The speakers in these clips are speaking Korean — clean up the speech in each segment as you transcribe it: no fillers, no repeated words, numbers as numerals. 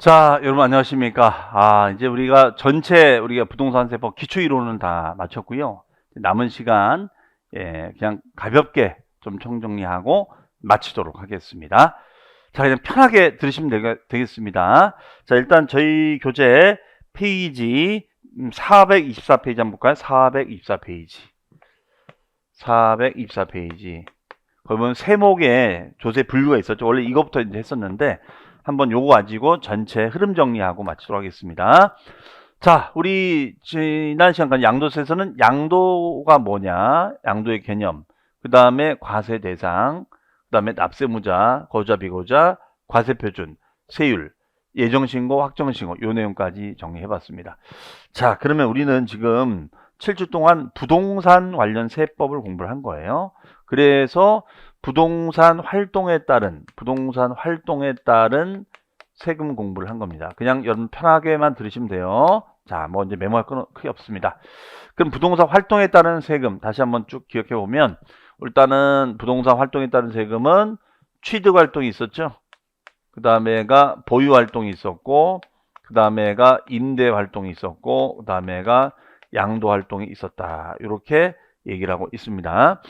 자, 여러분 안녕하십니까? 이제 우리가 부동산 세법 기초 이론은 다 마쳤고요. 남은 시간 그냥 가볍게 좀 총정리하고 마치도록 하겠습니다. 자, 그냥 편하게 들으시면 되겠습니다. 자, 일단 저희 교재 페이지 424페이지 한번 볼까요? 424페이지. 424페이지. 그러면 세목에 조세 분류가 있었죠. 원래 이것부터 이제 했었는데 한번 요거 가지고 전체 흐름 정리하고 마치도록 하겠습니다. 자, 우리 지난 시간까지 양도세에서는 양도가 뭐냐, 양도의 개념, 그 다음에 과세 대상, 그 다음에 납세무자, 거주자, 비거주자, 과세표준, 세율, 예정신고, 확정신고 요 내용까지 정리해봤습니다. 자, 그러면 우리는 지금 7주 동안 부동산 관련 세법을 공부를 한 거예요. 그래서 부동산 활동에 따른 세금 공부를 한 겁니다. 그냥 여러분 편하게만 들으시면 돼요. 자, 뭐 이제 메모할 건 크게 없습니다. 그럼 부동산 활동에 따른 세금 다시 한번 쭉 기억해 보면 일단은 부동산 활동에 따른 세금은 취득 활동이 있었죠. 그 다음에가 보유 활동이 있었고, 그 다음에가 임대 활동이 있었고, 그 다음에가 양도 활동이 있었다. 이렇게 얘기를 하고 있습니다.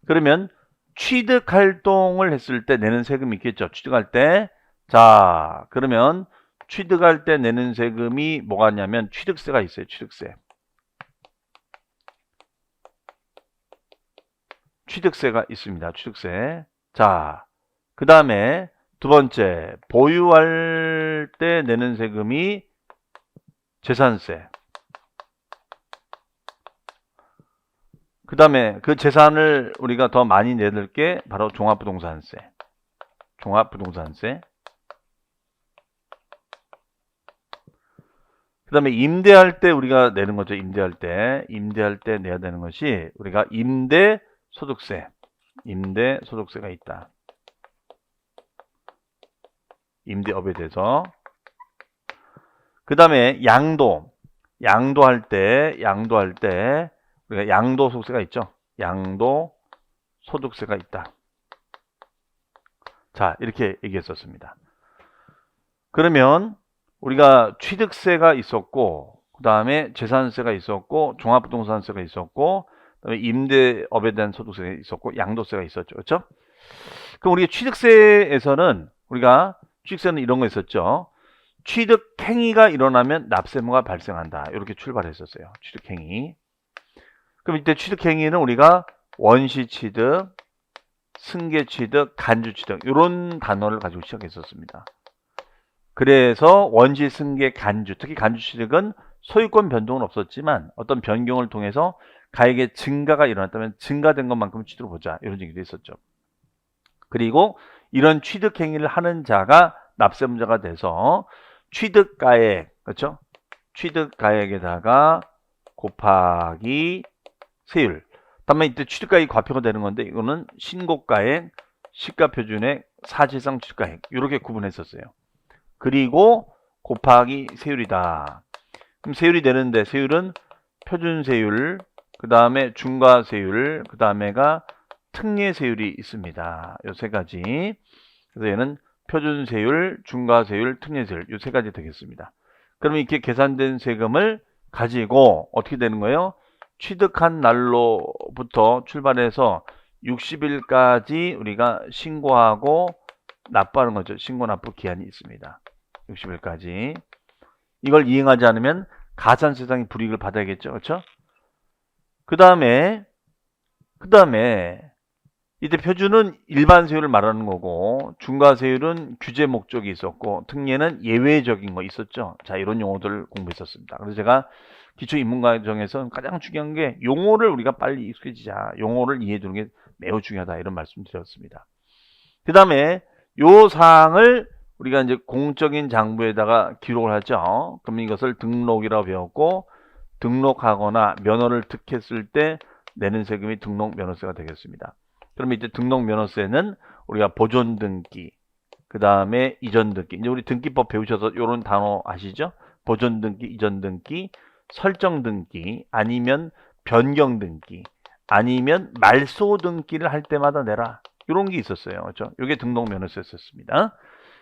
그러면 취득 활동을 했을 때 내는 세금이 있겠죠. 취득할 때. 자, 그러면 취득할 때 내는 세금이 뭐가 있냐면 취득세가 있어요. 취득세. 취득세가 있습니다. 취득세. 자, 그 다음에 두 번째, 보유할 때 내는 세금이 재산세. 그 다음에 그 재산을 우리가 더 많이 내는 게 바로 종합부동산세. 종합부동산세. 그 다음에 임대할 때 우리가 내는 거죠. 임대할 때 내야 되는 것이 우리가 임대소득세. 임대소득세가 있다. 임대업에 대해서. 그 다음에 양도할 때 우리가 양도소득세가 있죠. 양도소득세가 있다. 자, 이렇게 얘기했었습니다. 그러면 우리가 취득세가 있었고, 그 다음에 재산세가 있었고, 종합부동산세가 있었고, 그다음에 임대업에 대한 소득세가 있었고, 양도세가 있었죠. 그렇죠? 그럼 우리가 취득세에서는 취득세는 이런 거 있었죠. 취득행위가 일어나면 납세무가 발생한다. 이렇게 출발했었어요. 취득행위. 그럼 이때 취득행위는 우리가 원시취득, 승계취득, 간주취득 이런 단어를 가지고 시작했었습니다. 그래서 원시, 승계, 간주, 특히 간주취득은 소유권 변동은 없었지만 어떤 변경을 통해서 가액의 증가가 일어났다면 증가된 것만큼 취득을 보자 이런 얘기도 있었죠. 그리고 이런 취득행위를 하는 자가 납세문자가 돼서 취득가액, 그렇죠? 취득가액에다가 곱하기 세율. 다만 이때 취득가액이 과표가 되는 건데 이거는 신고가액, 시가표준액, 사실상 취득가액 이렇게 구분했었어요. 그리고 곱하기 세율이다. 그럼 세율이 되는데 세율은 표준세율, 그 다음에 중과세율, 그 다음에가 특례세율이 있습니다. 요 세 가지. 그래서 얘는 표준세율, 중과세율, 특례세율 요 세 가지 되겠습니다. 그러면 이렇게 계산된 세금을 가지고 어떻게 되는 거예요? 취득한 날로부터 출발해서 60일까지 우리가 신고하고 납부하는 거죠. 신고 납부 기한이 있습니다. 60일까지. 이걸 이행하지 않으면 가산세상의 불이익을 받아야겠죠. 그렇죠? 그 다음에 이때 표준은 일반 세율을 말하는 거고 중과세율은 규제 목적이 있었고 특례는 예외적인 거 있었죠. 자, 이런 용어들을 공부했었습니다. 그래서 제가 기초 입문과정에서 가장 중요한 게 용어를 우리가 빨리 익숙해지자. 용어를 이해해 두는 게 매우 중요하다. 이런 말씀 드렸습니다. 그 다음에 요 사항을 우리가 이제 공적인 장부에다가 기록을 하죠. 그럼 이것을 등록이라고 배웠고 등록하거나 면허를 득했을 때 내는 세금이 등록 면허세가 되겠습니다. 그러면 이제 등록 면허세는 우리가 보존 등기, 그 다음에 이전 등기. 이제 우리 등기법 배우셔서 이런 단어 아시죠? 보존 등기, 이전 등기, 설정 등기, 아니면 변경 등기, 아니면 말소 등기를 할 때마다 내라. 이런 게 있었어요. 그렇죠? 이게 등록 면허세였습니다.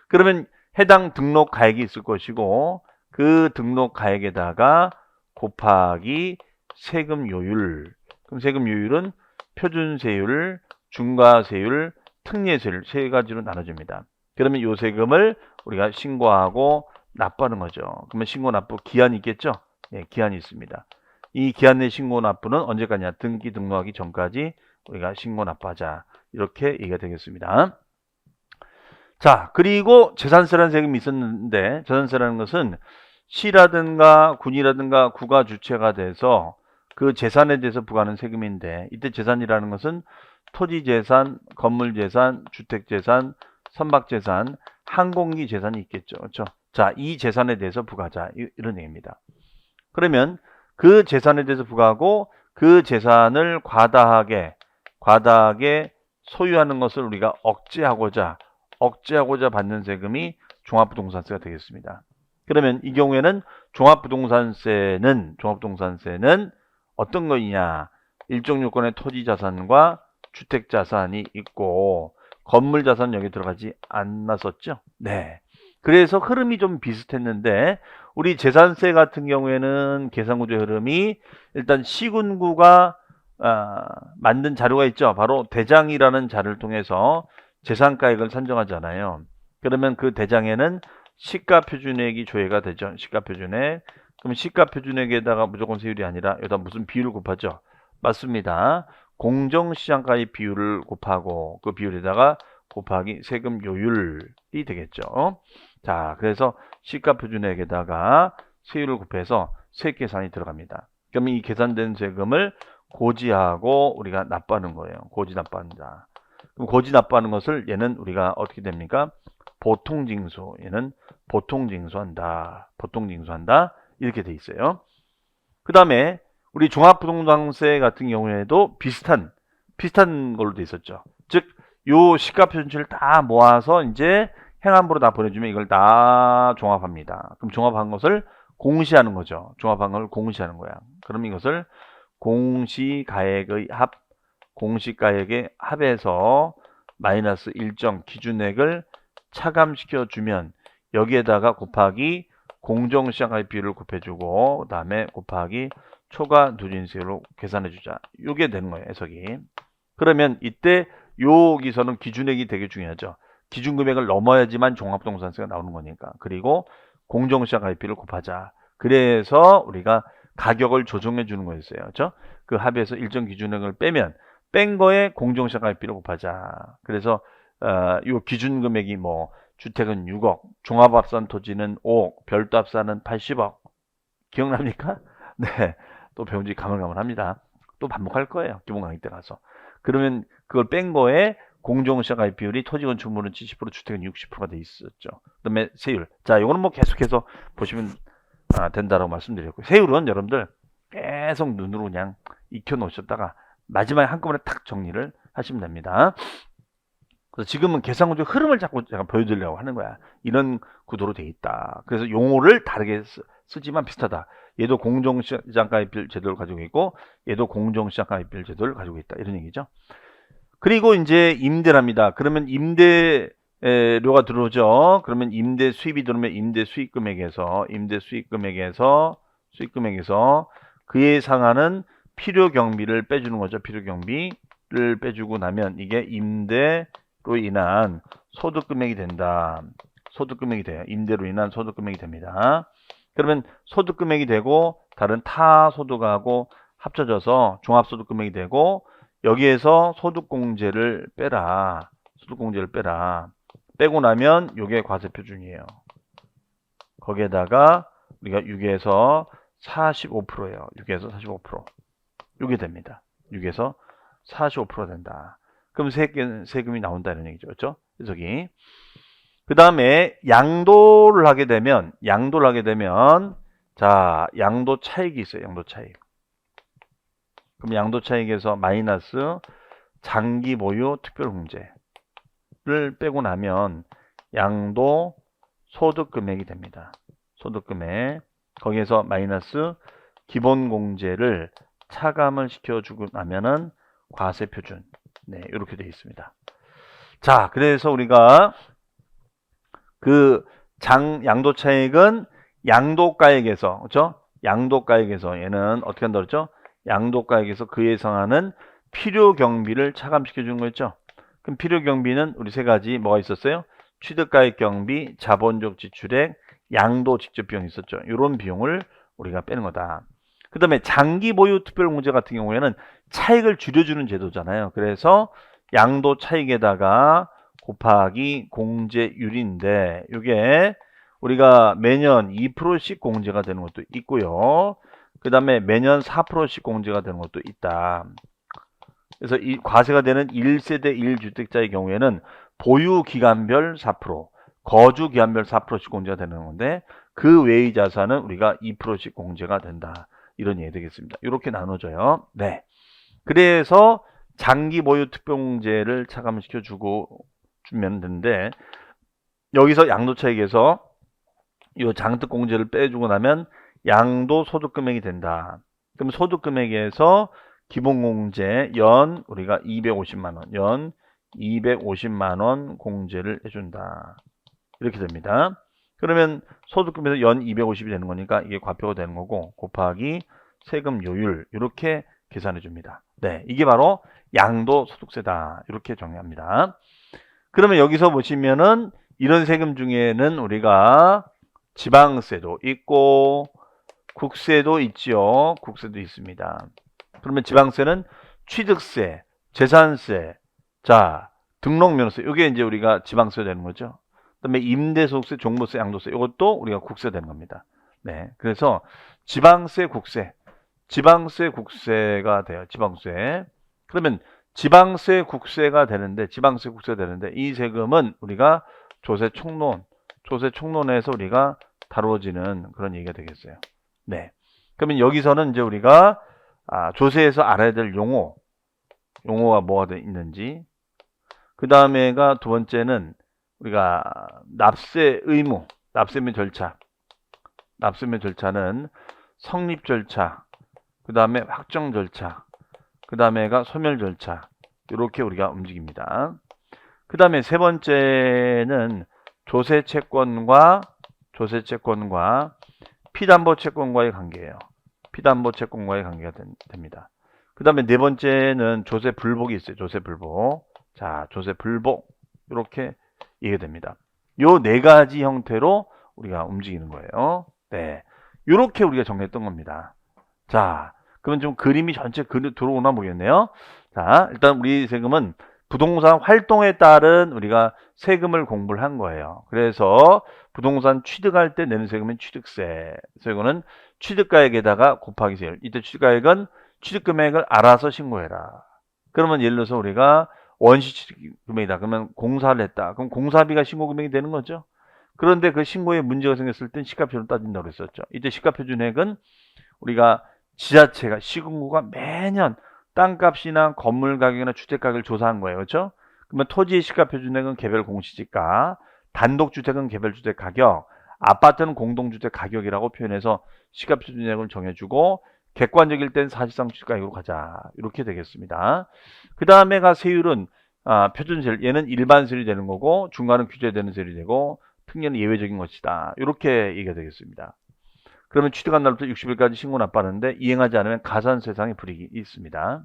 그러면 해당 등록 가액이 있을 것이고 그 등록 가액에다가 곱하기 세금 요율. 그럼 세금 요율은 표준세율, 중과세율, 특례세율 세 가지로 나눠집니다. 그러면 요 세금을 우리가 신고하고 납부하는 거죠. 그러면 신고 납부 기한이 있겠죠? 네, 기한이 있습니다. 이 기한 내 신고 납부는 언제까지냐? 등기 등록하기 전까지 우리가 신고 납부하자. 이렇게 얘기가 되겠습니다. 자, 그리고 재산세라는 세금이 있었는데 재산세라는 것은 시라든가 군이라든가 구가 주체가 돼서 그 재산에 대해서 부과하는 세금인데 이때 재산이라는 것은 토지재산, 건물재산, 주택재산, 선박재산, 항공기 재산이 있겠죠. 그렇죠? 자, 이 재산에 대해서 부과하자. 이런 얘기입니다. 그러면 그 재산에 대해서 부과하고 그 재산을 과다하게 소유하는 것을 우리가 억제하고자 받는 세금이 종합부동산세가 되겠습니다. 그러면 이 경우에는 종합부동산세는 어떤 거냐? 일정 요건의 토지자산과 주택자산이 있고 건물자산은 여기 들어가지 않았었죠? 네. 그래서 흐름이 좀 비슷했는데 우리 재산세 같은 경우에는 계산구조 흐름이 일단 시군구가 만든 자료가 있죠. 바로 대장이라는 자료를 통해서 재산가액을 산정하잖아요. 그러면 그 대장에는 시가표준액이 조회가 되죠. 시가표준액. 그럼 시가표준액에다가 무조건 세율이 아니라 여기다 무슨 비율을 곱하죠? 맞습니다. 공정시장가액 비율을 곱하고 그 비율에다가 곱하기 세금 요율이 되겠죠. 자, 그래서 시가표준액에다가 세율을 곱해서 세액 계산이 들어갑니다. 그러면 이 계산된 세금을 고지하고 우리가 납부하는 거예요. 고지 납부한다. 그럼 고지 납부하는 것을 얘는 우리가 어떻게 됩니까? 보통징수. 얘는 보통징수한다. 이렇게 돼 있어요. 그 다음에 우리 종합부동산세 같은 경우에도 비슷한 걸로 돼 있었죠. 즉, 요 시가표준치를 다 모아서 이제 행안부로 다 보내주면 이걸 다 종합합니다. 그럼 종합한 것을 공시하는 거죠. 종합한 걸 공시하는 거야. 그럼 이것을 공시가액의 합에서 마이너스 일정 기준액을 차감시켜 주면 여기에다가 곱하기 공정시장가액 비율을 곱해주고 그 다음에 곱하기 초과 누진세율로 계산해 주자. 이게 되는 거예요. 해석이. 그러면 이때 여기서는 기준액이 되게 중요하죠. 기준금액을 넘어야지만 종합부동산세가 나오는 거니까. 그리고 공정시장가액 비율을 곱하자. 그래서 우리가 가격을 조정해 주는 거였어요. 그렇죠? 그 합에서 일정 기준액을 빼면 뺀 거에 공정시장가액 비율을 곱하자. 그래서 요 기준금액이 뭐 주택은 6억, 종합합산 토지는 5억, 별도합산은 80억. 기억납니까? 네. 또 배운 지 가물가물합니다. 또 반복할 거예요. 기본 강의 때 가서. 그러면 그걸 뺀 거에 공정시장가액 비율이 토지 건축물은 70%, 주택은 60%가 돼 있었죠. 그다음에 세율. 자, 이거는 뭐 계속해서 보시면 된다라고 말씀드렸고요. 세율은 여러분들 계속 눈으로 그냥 익혀 놓으셨다가 마지막에 한꺼번에 탁 정리를 하시면 됩니다. 그래서 지금은 계산구조 흐름을 자꾸 제가 보여드리려고 하는 거야. 이런 구도로 돼 있다. 그래서 용어를 다르게 쓰지만 비슷하다. 얘도 공정시장가액비율 제도를 가지고 있고 얘도 공정시장가액비율 제도를 가지고 있다. 이런 얘기죠. 그리고 이제 임대랍니다. 그러면 임대료가 들어오죠. 그러면 임대 수입이 들어오면 임대 수익금액에서 그에 상하는 필요 경비를 빼주는 거죠. 필요 경비를 빼주고 나면 이게 임대로 인한 소득 금액이 된다. 소득 금액이 돼요. 임대로 인한 소득 금액이 됩니다. 그러면 소득 금액이 되고 다른 타 소득하고 합쳐져서 종합소득 금액이 되고 여기에서 소득공제를 빼라. 빼고 나면 이게 과세표준이에요. 거기에다가 우리가 6에서 45%예요. 6에서 45%. 이게 됩니다. 6에서 45% 된다. 그럼 세금이 나온다 이런 얘기죠. 그렇죠? 해석이. 그 다음에 양도를 하게 되면 자, 양도 차익이 있어요. 양도 차익. 그럼 양도 차익에서 마이너스 장기 보유 특별공제를 빼고 나면 양도 소득 금액이 됩니다. 소득 금액. 거기에서 마이너스 기본 공제를 차감을 시켜주고 나면은 과세 표준. 네, 이렇게 되어 있습니다. 자, 그래서 우리가 그 양도차익은 양도가액에서, 그렇죠? 양도가액에서 얘는 어떻게 한다 그랬죠? 양도가액에서 그에 해당하는 필요경비를 차감시켜 주는 거였죠. 그럼 필요경비는 우리 세 가지 뭐가 있었어요? 취득가액 경비, 자본적 지출액, 양도 직접 비용이 있었죠. 이런 비용을 우리가 빼는 거다. 그 다음에 장기 보유 특별공제 같은 경우에는 차익을 줄여주는 제도잖아요. 그래서 양도 차익에다가 곱하기 공제율인데 이게 우리가 매년 2%씩 공제가 되는 것도 있고요. 그 다음에 매년 4%씩 공제가 되는 것도 있다. 그래서 이 과세가 되는 1세대 1주택자의 경우에는 보유 기간별 4%, 거주 기간별 4%씩 공제가 되는 건데 그 외의 자산은 우리가 2%씩 공제가 된다. 이런 얘기 되겠습니다. 이렇게 나눠져요. 네. 그래서 장기 보유 특별공제를 차감시켜 주면 되는데 여기서 양도차익에서 이 장특공제를 빼주고 나면 양도소득금액이 된다. 그럼 소득금액에서 기본공제 연 우리가 250만원, 연 250만원 공제를 해준다. 이렇게 됩니다. 그러면 소득금에서 연 250이 되는 거니까 이게 과표가 되는 거고 곱하기 세금 요율 이렇게 계산해 줍니다. 네, 이게 바로 양도소득세다. 이렇게 정의합니다. 그러면 여기서 보시면은 이런 세금 중에는 우리가 지방세도 있고 국세도 있지요. 국세도 있습니다. 그러면 지방세는 취득세, 재산세, 자 등록면허세 이게 이제 우리가 지방세 되는 거죠. 그다음에 임대소득세, 종부세, 양도세 이것도 우리가 국세 되는 겁니다. 네, 그래서 지방세, 국세, 지방세, 국세가 돼요. 지방세. 그러면 지방세, 국세가 되는데 이 세금은 우리가 조세총론에서 우리가 다뤄지는 그런 얘기가 되겠어요. 네. 그러면 여기서는 이제 우리가 조세에서 알아야 될 용어가 뭐가 있는지. 그 다음에가 두 번째는 우리가 납세 의무, 납세면 절차는 성립 절차, 그 다음에 확정 절차, 그 다음에가 소멸 절차. 이렇게 우리가 움직입니다. 그 다음에 세 번째는 조세채권과 피담보채권과의 관계예요. 피담보채권과의 관계가 됩니다. 그 다음에 네 번째는 조세불복이 있어요. 조세불복. 자, 조세불복. 이렇게 이해됩니다. 요 네 가지 형태로 우리가 움직이는 거예요. 네. 이렇게 우리가 정리했던 겁니다. 자, 그러면 좀 그림이 전체 들어오나 모르겠네요. 자, 일단 우리 세금은 부동산 활동에 따른 우리가 세금을 공부를 한 거예요. 그래서 부동산 취득할 때 내는 세금은 취득세. 세금은 취득가액에다가 곱하기 세율. 이때 취득가액은 취득금액을 알아서 신고해라. 그러면 예를 들어서 우리가 원시 취득금액이다. 그러면 공사를 했다. 그럼 공사비가 신고금액이 되는 거죠. 그런데 그 신고에 문제가 생겼을 땐 시가표를 따진다고 그랬었죠. 이때 시가표준액은 우리가 지자체가 시군구가 매년 땅값이나 건물 가격이나 주택 가격을 조사한 거예요. 그렇죠? 그러면 토지의 시가표준액은 개별 공시지가, 단독주택은 개별 주택 가격, 아파트는 공동주택 가격이라고 표현해서 시가표준액을 정해주고 객관적일 땐 사실상 주택가격으로 가자. 이렇게 되겠습니다. 그 다음에가 세율은 표준세율, 얘는 일반 세율이 되는 거고 중간은 규제되는 세율이 되고 특례는 예외적인 것이다. 이렇게 얘기가 되겠습니다. 그러면 취득한 날부터 60일까지 신고 납부하는데 이행하지 않으면 가산세상의 불이익이 있습니다.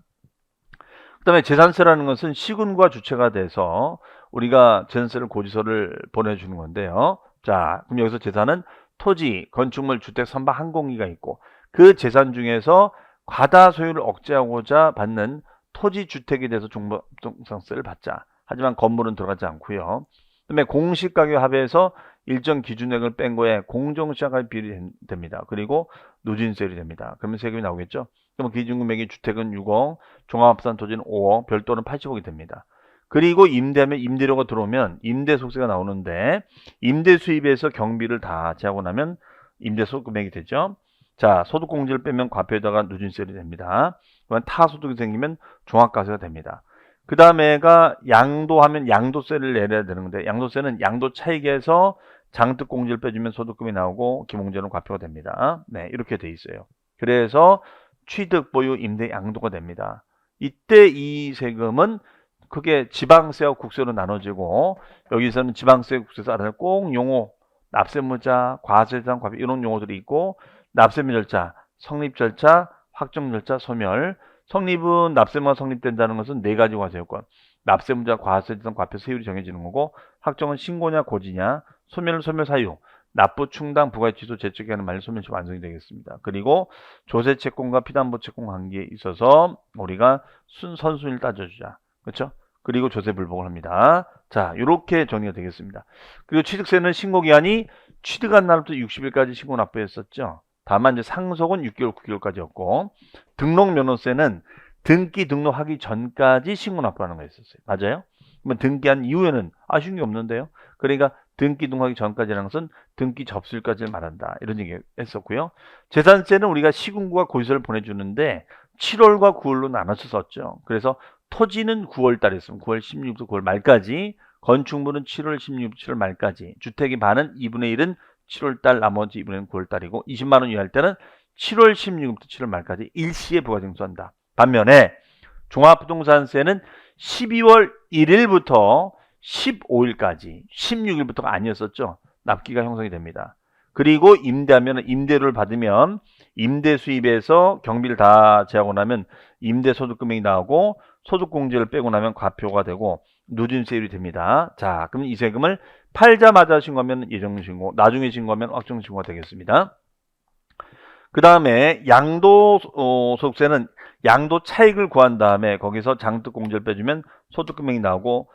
그 다음에 재산세라는 것은 시군구가 주체가 돼서 우리가 재산세를 고지서를 보내주는 건데요. 자, 그럼 여기서 재산은 토지, 건축물, 주택, 선박, 항공기가 있고 그 재산 중에서 과다 소유를 억제하고자 받는 토지, 주택에 대해서 종부세를 받자. 하지만 건물은 들어가지 않고요. 그다음에 공시가격 합의에서 일정 기준액을 뺀 거에 공정시가가 비례됩니다. 그리고 누진세율이 됩니다. 그러면 세금이 나오겠죠. 그러면 기준금액이 주택은 6억, 종합합산 토지는 5억, 별도는 80억이 됩니다. 그리고 임대하면 임대료가 들어오면 임대소득세가 나오는데 임대 수입에서 경비를 다 제하고 나면 임대소득 금액이 되죠. 자, 소득공제를 빼면 과표에다가 누진세율이 됩니다. 그러면 타소득이 생기면 종합과세가 됩니다. 그 다음에가 양도하면 양도세를 내려야 되는 건데 양도세는 양도차익에서 장특공제를 빼주면 소득금이 나오고 기본공제는 과표가 됩니다. 네, 이렇게 돼 있어요. 그래서 취득, 보유, 임대, 양도가 됩니다. 이때 이 세금은 크게 지방세와 국세로 나눠지고 여기서는 지방세, 국세에서 알아야 꼭 용어 납세무자, 과세대상, 과표 이런 용어들이 있고 납세무 절차, 성립 절차, 확정 절차, 소멸. 성립은 납세무가 성립된다는 것은 네 가지 과세요건. 납세무자, 과세대상, 과표 세율이 정해지는 거고 확정은 신고냐 고지냐, 소멸은 소멸 사유. 납부, 충당, 부과, 취소, 재촉하는 만일 소멸시 완성이 되겠습니다. 그리고 조세 채권과 피담보 채권 관계에 있어서 우리가 선순위를 따져주자. 그렇죠? 그리고 조세 불복을 합니다. 자, 이렇게 정리가 되겠습니다. 그리고 취득세는 신고기한이 취득한 날부터 60일까지 신고 납부했었죠. 다만 이제 상속은 6개월, 9개월까지였고 등록면허세는 등기 등록하기 전까지 신고 납부하는 거였었어요. 맞아요? 그러면 등기한 이후에는 아쉬운 게 없는데요. 그러니까 등기 등록하기 전까지라는 것은 등기 접수일까지를 말한다. 이런 얘기 했었고요. 재산세는 우리가 시군구가 고지서를 보내주는데 7월과 9월로 나눠서 썼죠. 그래서 토지는 9월 달에 했으면 9월 16일부터 9월 말까지, 건축물은 7월 16일부터 7월 말까지, 주택의 반은 2분의 1은 7월 달, 나머지 2분의 1은 9월 달이고 20만 원 이하일 때는 7월 16일부터 7월 말까지 일시에 부가징수한다. 반면에 종합부동산세는 12월 1일부터 15일까지, 16일부터가 아니었었죠. 납기가 형성이 됩니다. 그리고 임대하면 임대료를 받으면 임대 수입에서 경비를 다 제하고 나면 임대 소득 금액이 나오고 소득공제를 빼고 나면 과표가 되고 누진세율이 됩니다. 자, 그럼 이 세금을 팔자마자 신고하면 예정신고, 나중에 신고하면 확정신고가 되겠습니다. 그 다음에 양도소득세는 양도 차익을 구한 다음에 거기서 장득공제를 빼주면 소득금액이 나오고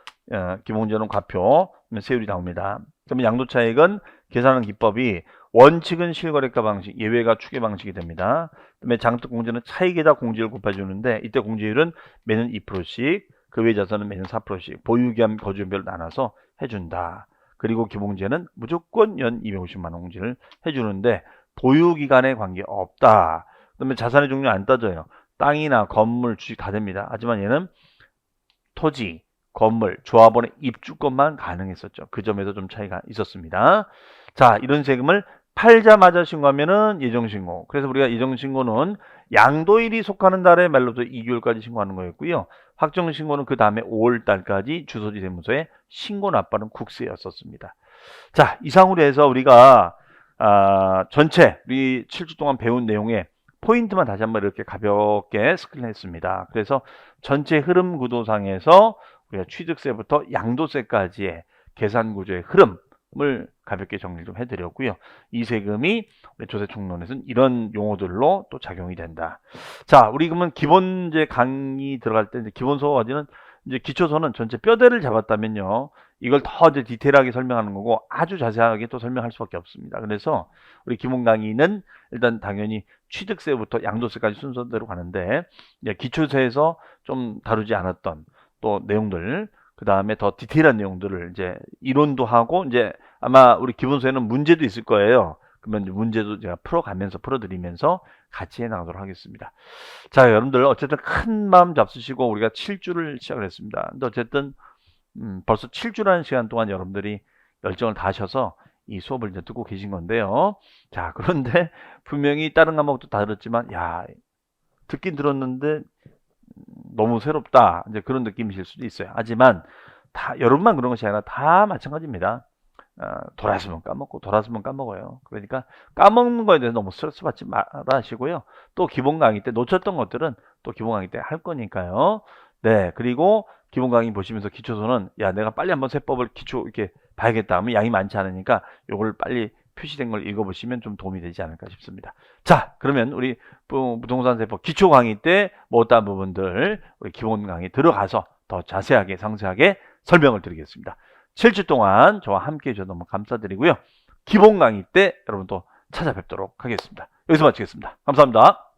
기본적으로는 과표, 세율이 나옵니다. 그러면 양도차익은 계산하는 기법이 원칙은 실거래가 방식, 예외가 추계 방식이 됩니다. 그다음에 장득공제는 차익에다 공제를 곱해주는데 이때 공제율은 매년 2%씩, 그 외 자산은 매년 4%씩 보유기한 거주연별로 나눠서 해준다. 그리고 기본공제는 무조건 연 250만 원 공제를 해주는데 보유기간에 관계없다. 그다음에 자산의 종류 안 따져요. 땅이나 건물, 주식 다 됩니다. 하지만 얘는 토지, 건물, 조합원의 입주권만 가능했었죠. 그 점에서 좀 차이가 있었습니다. 자, 이런 세금을 팔자마자 신고하면은 예정신고. 그래서 우리가 예정신고는 양도일이 속하는 달에 말로서 2개월까지 신고하는 거였고요. 확정신고는 그 다음에 5월 달까지 주소지 세무서에 신고 납부하는 국세였었습니다. 자, 이상으로 해서 우리가 전체 우리 7주 동안 배운 내용에 포인트만 다시 한번 이렇게 가볍게 스크린했습니다. 그래서 전체 흐름 구도상에서 우리가 취득세부터 양도세까지의 계산 구조의 흐름을 가볍게 정리 좀 해드렸고요. 이 세금이 조세총론에서는 이런 용어들로 또 작용이 된다. 자, 우리 그러면 기본제 강의 들어갈 때 이제 기본소까지는 이제 기초서는 전체 뼈대를 잡았다면요. 이걸 더 이제 디테일하게 설명하는 거고 아주 자세하게 또 설명할 수밖에 없습니다. 그래서 우리 기본 강의는 일단 당연히 취득세부터 양도세까지 순서대로 가는데 기초세에서 좀 다루지 않았던 또 내용들, 그 다음에 더 디테일한 내용들을 이제 이론도 하고 이제 아마 우리 기본서에는 문제도 있을 거예요. 그러면 이제 문제도 제가 풀어드리면서 같이 해나가도록 하겠습니다. 자, 여러분들 어쨌든 큰 마음 잡수시고 우리가 7주를 시작을 했습니다. 근데 어쨌든 벌써 7주라는 시간 동안 여러분들이 열정을 다하셔서 이 수업을 이제 듣고 계신 건데요. 자, 그런데 분명히 다른 과목도 다 들었지만 야, 듣긴 들었는데 너무 새롭다. 이제 그런 느낌이실 수도 있어요. 하지만 다 여러분만 그런 것이 아니라 다 마찬가지입니다. 돌아서면 까먹고 돌아서면 까먹어요. 그러니까 까먹는 거에 대해서 너무 스트레스 받지 마시고요. 또 기본 강의 때 놓쳤던 것들은 또 기본 강의 때 할 거니까요. 네, 그리고 기본 강의 보시면서 기초서는 야, 내가 빨리 한번 세법을 기초 이렇게 봐야겠다 하면 양이 많지 않으니까 요걸 빨리 표시된 걸 읽어보시면 좀 도움이 되지 않을까 싶습니다. 자, 그러면 우리 부동산 세법 기초 강의 때 못한 부분들 우리 기본 강의 들어가서 더 자세하게 상세하게 설명을 드리겠습니다. 7주 동안 저와 함께 해주셔서 너무 감사드리고요. 기본 강의 때 여러분 또 찾아뵙도록 하겠습니다. 여기서 마치겠습니다. 감사합니다.